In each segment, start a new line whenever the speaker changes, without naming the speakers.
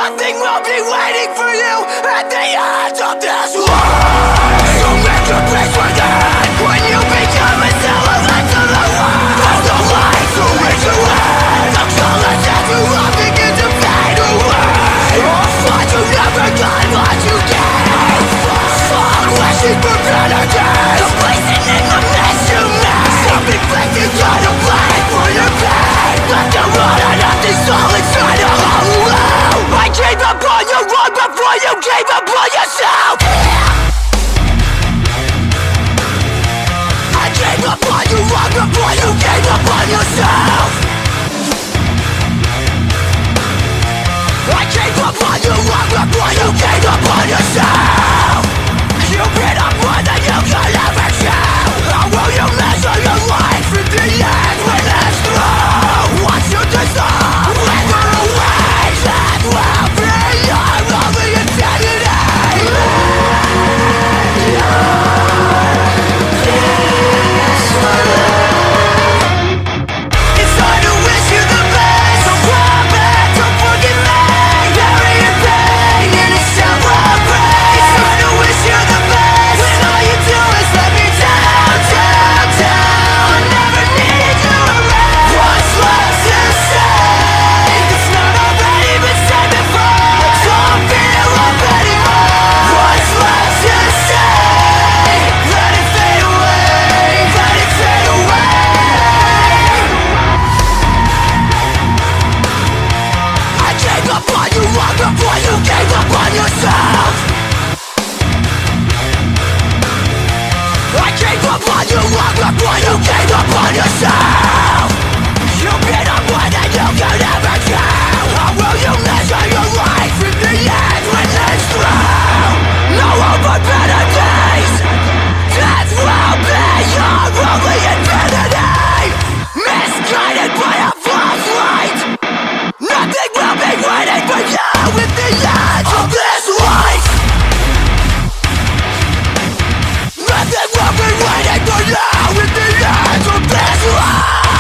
Nothing will be waiting for you at the end of this life. So make a place within when you become a silhouette to the world. There's no light to reach your end. The colors that you love begin to fade away. But you never got what you gave. Fuck wishing for better days. Complacent in the mess you made. Self-inflicted kind of blame for your pain. Left to run on empty soul inside a hollow. I gave up on your wrong before you gave up on yourself. I gave up on you wrong before you gave up on yourself. I gave up on you wrong before you gave up on yourself. You've been up more than you could ever show. How will you measure your life in the end when it's through? What's your desire? Wither away. That will be your only insanity. It's hard to wish you the best. So promise, don't forget me. Bury your pain in a shallow grave. It's hard to wish you the best when all you do is let me down, down, down. I never needed you around. What's left to say? It's not already been said before. Don't feel up anymore. What's left to say? Let it fade away. Let it fade away. I gave up on you long before you gave up on yourself. I gave up on you long before you gave up on yourself. You've been on more than you could ever do. How will you measure your life in the end when it's through? No hope for better days. Death will be your only infinity. Misguided by a false light. Nothing will be waiting for you at the end of this life. Nothing will be waiting for you at the end of this life.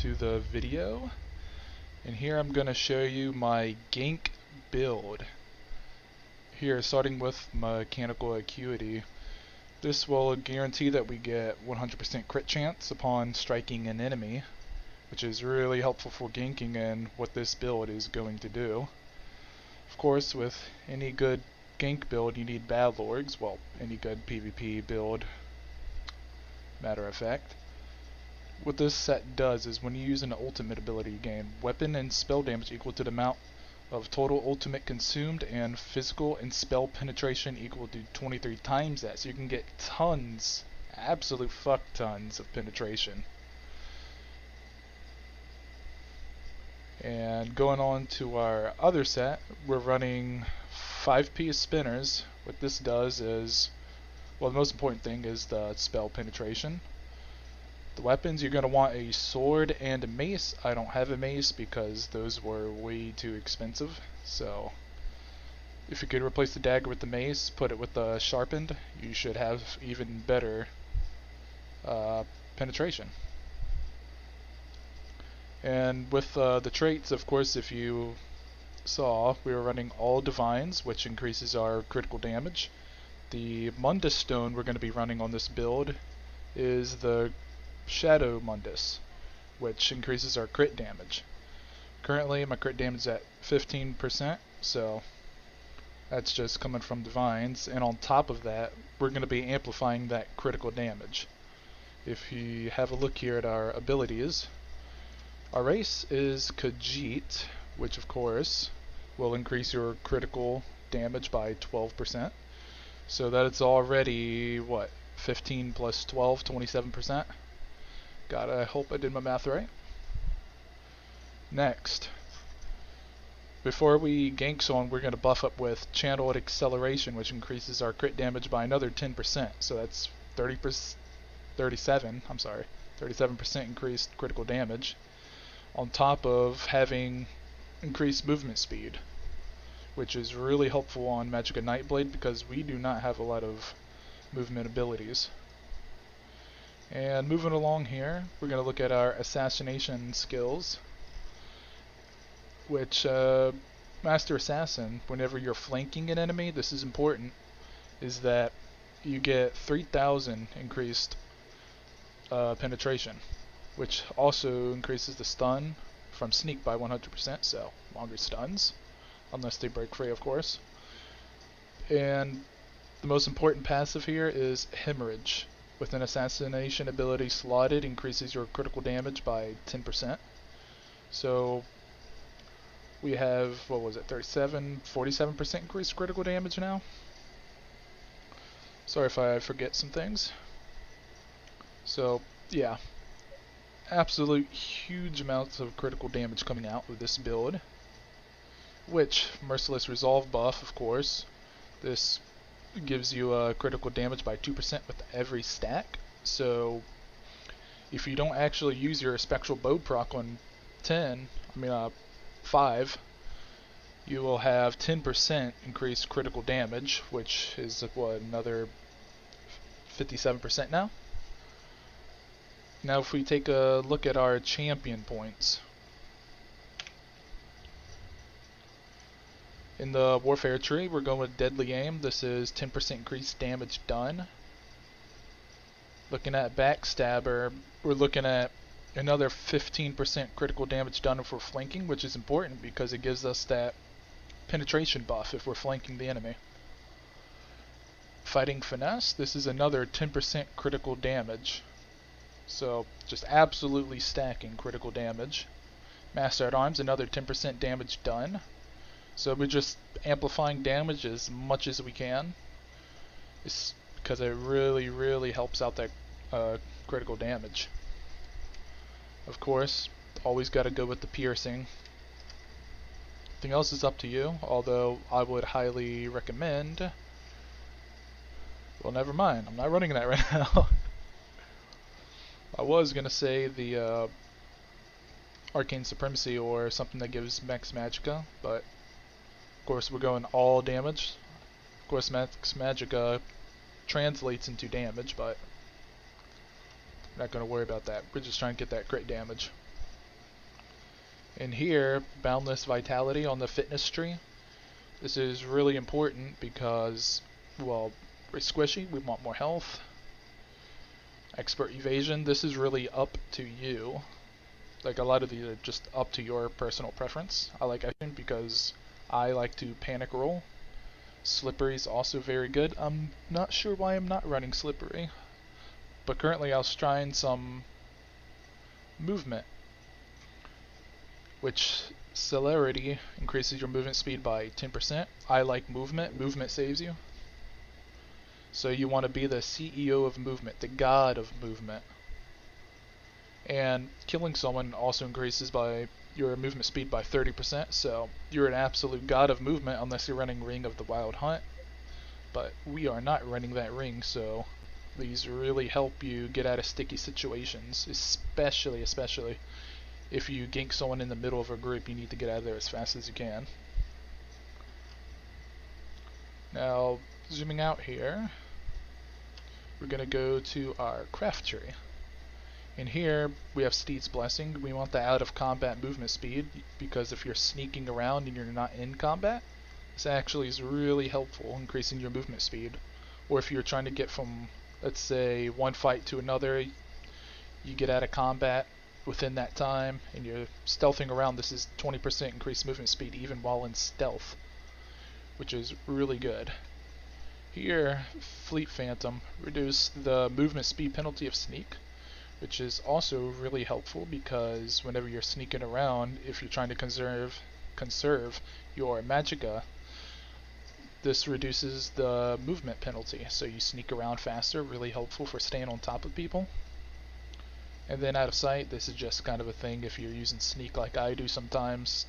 to the video, and here I'm going to show you my gank build. Here, starting with mechanical acuity. This will guarantee that we get 100% crit chance upon striking an enemy, which is really helpful for ganking and what this build is going to do. Of course, with any good gank build you need badlords, well, any good PvP build, matter of fact. What this set does is when you use an ultimate ability, you gain weapon and spell damage equal to the amount of total ultimate consumed and physical and spell penetration equal to 23 times that. So you can get tons, absolute fuck tons of penetration. And going on to our other set, we're running 5-piece spinners. What this does is, well, the most important thing is the spell penetration. The weapons, you're going to want a sword and a mace. I don't have a mace because those were way too expensive. So if you could replace the dagger with the mace, put it with the sharpened, you should have even better penetration. And with the traits, of course, if you saw, we were running all divines, which increases our critical damage. The Mundus stone we're going to be running on this build is the Shadow Mundus, which increases our crit damage. Currently my crit damage is at 15%, so that's just coming from divines, and on top of that we're going to be amplifying that critical damage. If you have a look here at our abilities, our race is Khajiit, which of course will increase your critical damage by 12%, so that it's already, what, 15 plus 12, 27%? God, I hope I did my math right. Next, before we gank someone, we're going to buff up with channeled acceleration, which increases our crit damage by another 10%. So that's 37% increased critical damage, on top of having increased movement speed, which is really helpful on Magicka Nightblade because we do not have a lot of movement abilities. And moving along here, we're going to look at our assassination skills, which Master Assassin, whenever you're flanking an enemy, this is important, is that you get 3,000 increased penetration, which also increases the stun from sneak by 100%, so longer stuns, unless they break free, of course. And the most important passive here is Hemorrhage. With an assassination ability slotted, increases your critical damage by 10%. So we have, what was it, 47% increased critical damage now. Sorry if I forget some things. So yeah, absolute huge amounts of critical damage coming out with this build. Which, Merciless Resolve buff, of course, this gives you critical damage by 2% with every stack. So if you don't actually use your Spectral Bow proc on 5, you will have 10% increased critical damage, which is what, another 57% now. Now if we take a look at our champion points. In the Warfare tree, we're going with Deadly Aim. This is 10% increased damage done. Looking at Backstabber, we're looking at another 15% critical damage done if we're flanking, which is important because it gives us that penetration buff if we're flanking the enemy. Fighting Finesse, this is another 10% critical damage. So just absolutely stacking critical damage. Master at Arms, another 10% damage done. So we're just amplifying damage as much as we can. It's because it really helps out that critical damage. Of course, always got to go with the piercing. Everything else is up to you, although I would highly recommend... Well, never mind. I'm not running that right now. I was going to say the Arcane Supremacy or something that gives max Magicka, but of course we're going all damage. Of course max Magicka translates into damage, but I'm not going to worry about that. We're just trying to get that crit damage. And here, boundless vitality on the fitness tree. This is really important because, well, we're squishy, we want more health. Expert evasion, this is really up to you. Like, a lot of these are just up to your personal preference. I like evasion because I like to panic roll. Slippery is also very good. I'm not sure why I'm not running slippery, but currently I was trying some movement, which celerity increases your movement speed by 10%. I like movement. Movement saves you. So you want to be the CEO of movement, the god of movement. And killing someone also increases by your movement speed by 30%, so you're an absolute god of movement unless you're running Ring of the Wild Hunt. But we are not running that ring, so these really help you get out of sticky situations, especially if you gank someone in the middle of a group. You need to get out of there as fast as you can. Now, zooming out here, we're going to go to our craft tree. And here we have Steed's Blessing. We want the out of combat movement speed, because if you're sneaking around and you're not in combat, this actually is really helpful, increasing your movement speed. Or if you're trying to get from, let's say, one fight to another, you get out of combat within that time and you're stealthing around, this is 20% increased movement speed even while in stealth, which is really good. Here, Fleet Phantom, reduce the movement speed penalty of sneak, which is also really helpful because whenever you're sneaking around, if you're trying to conserve your magicka, this reduces the movement penalty, so you sneak around faster, really helpful for staying on top of people. And then out of sight, this is just kind of a thing if you're using sneak like I do sometimes.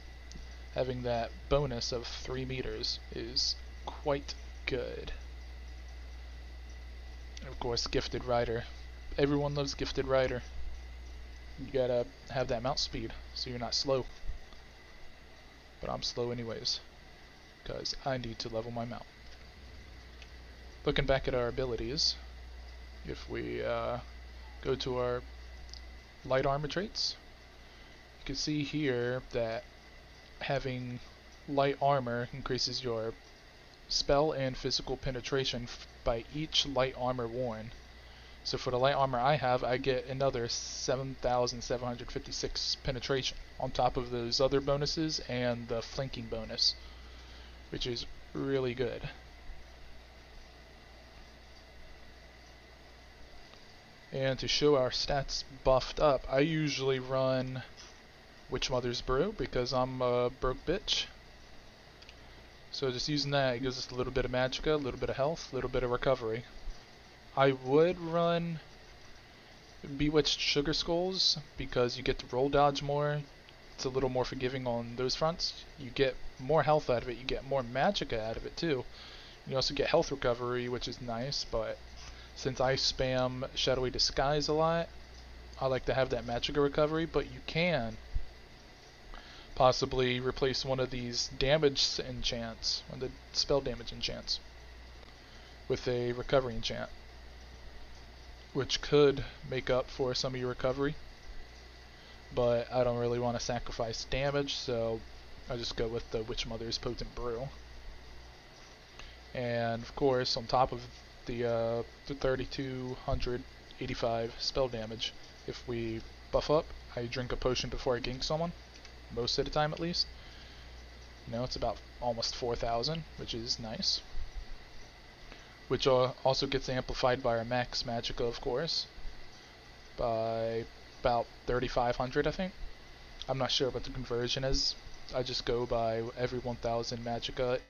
Having that bonus of 3 meters is quite good. And of course, Gifted Rider. Everyone loves Gifted Rider. You gotta have that mount speed so you're not slow. But I'm slow anyways, because I need to level my mount. Looking back at our abilities, if we go to our light armor traits, you can see here that having light armor increases your spell and physical penetration by each light armor worn. So for the light armor I have, I get another 7,756 penetration on top of those other bonuses and the flanking bonus, which is really good. And to show our stats buffed up, I usually run Witch Mother's Brew because I'm a broke bitch. So just using that, it gives us a little bit of magicka, a little bit of health, a little bit of recovery. I would run Bewitched Sugar Skulls because you get to roll dodge more. It's a little more forgiving on those fronts. You get more health out of it, you get more magicka out of it too. You also get health recovery, which is nice, but since I spam Shadowy Disguise a lot, I like to have that magicka recovery, but you can possibly replace one of these damage enchants, one of the spell damage enchants, with a recovery enchant, which could make up for some of your recovery, but I don't really want to sacrifice damage, so I just go with the Witch Mother's Potent Brew. And of course, on top of the 3,285 spell damage, if we buff up, I drink a potion before I gank someone, most of the time at least. You know, it's about almost 4,000, which is nice. Which also gets amplified by our max magicka, of course, by about 3,500, I think. I'm not sure what the conversion is. I just go by every 1,000 magicka